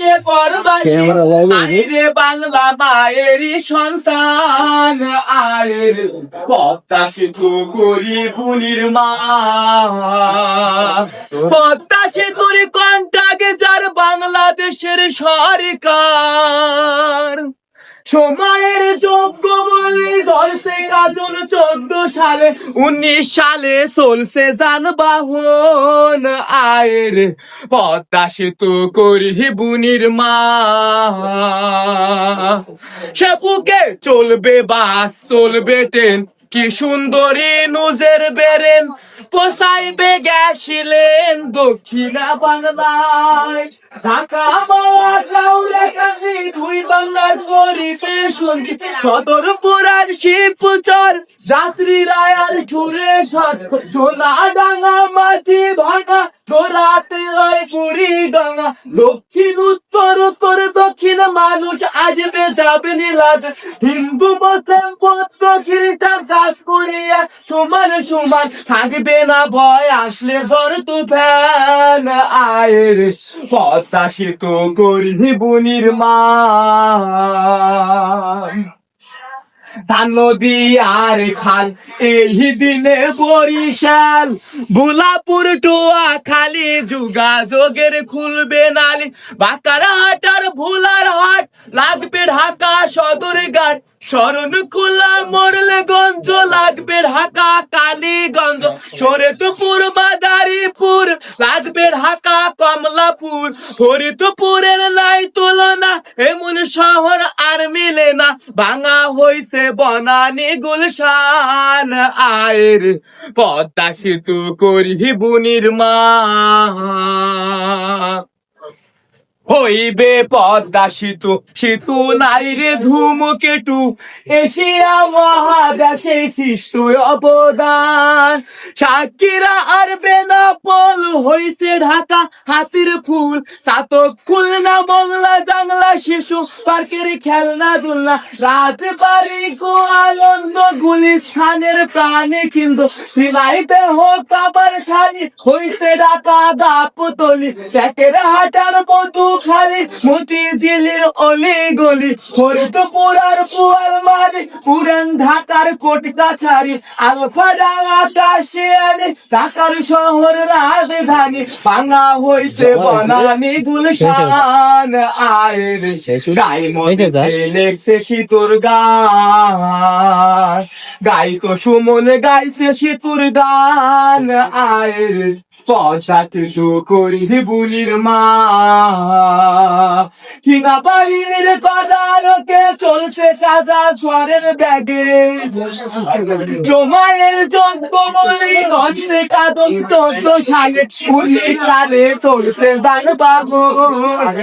দেশে পরবাসী আইরে বাংলা মায়েরই সন্তান আয়ের পদ্মা সেতু করি বুনির মা পদ্মা সেতুর কন্টাকে যার বাংলাদেশের সরকার সময়ের যোগ্য বলে ধরছে কার্টুন 14 সালে 19 সালে চলছে যানবাহন আয়ের পদ্মা সেতু করি বুনির মা সে বুকে চলবে বাস চলবে ট্রেন কি সুন্দরী নুজের বেরেন পোসাইবে গেছিলেন দক্ষিণা বাংলায় ঢাকা দুই বাংলার পরিবেশন সদরপুরার শিবচর যাত্রী রায়ার ছুড়ে সোনা ডাঙা মাঝি ভাঙা তোরাতে হয় পুরী ডাঙা দক্ষিণ উত্তর উত্তর দক্ষিণ মানুষ আসবে যাবে নীলাদ হিন্দু মুসলিম পদ্ম খ্রিস্টান কাজ করিয়া সমান সমান থাকবে না ভয় আসলে ঝড় তুফান আয়ের পদ্মা সেতু করি বুনির মা নদী আর খাল এই দিনে বরিশাল বুলাপুর টোয়া খালি যোগাযোগের খুলবে নালি বাঁকার হাটার ভোলার হাট লাগবে ঢাকা সদর ঘাট শরণ খোলা মোরলেগঞ্জ লাগবে ঢাকা কালীগঞ্জ শরীয়তপুর মাদারীপুর লাগবে ঢাকা কমলাপুর ফরিদপুরের নাই তুলনা এমন শহর আর মিলে না ভাঙা হইছে বনানী গুলশান আয়ের পদ্মা সেতু করি বুনির মা হইবে পদ্মা সেতু সেতু নারীরে ধুমকেতু এশিয়া মহাদেশে সৃষ্ট অবদান সাকিরা আর বেনাপোল হইছে ঢাকা হাতির ফুল চাতক খুলনা বাংলা জাংলা শিশু পার্কের খেলনা দুলনা রাজবাড়ি গোয়ালন্দ গুলিস্থানের প্রাণী কিন্তু সিনাইতে হোক আবার খালি হইছে ঢাকা গাপতলি প্যাকের হাটার মধু খালি মতি জিলির অলি গলি ফরিদপুর আর পুয়াল মারি পুরান ঢাকার কোটকাছারি আলফাডাঙ্গা কাশিয়ানি ঢাকার শহর রাজধানী ভাঙা হইছে বনানী গুলশান আয়ের গাই মতে লেখছে সিতুর গান গায়ক সুমন গাইছে সিতুর গান আয়ের পদ্মা সেতু করি বুনির মা কিনা বাহিনীর তদারকে চলছে কাজা সোয়ারের ব্যাগে জমায়ের যোগ্য বলি হচ্ছে কাদন 14 সালে 19 সালে চলছে যানবাহন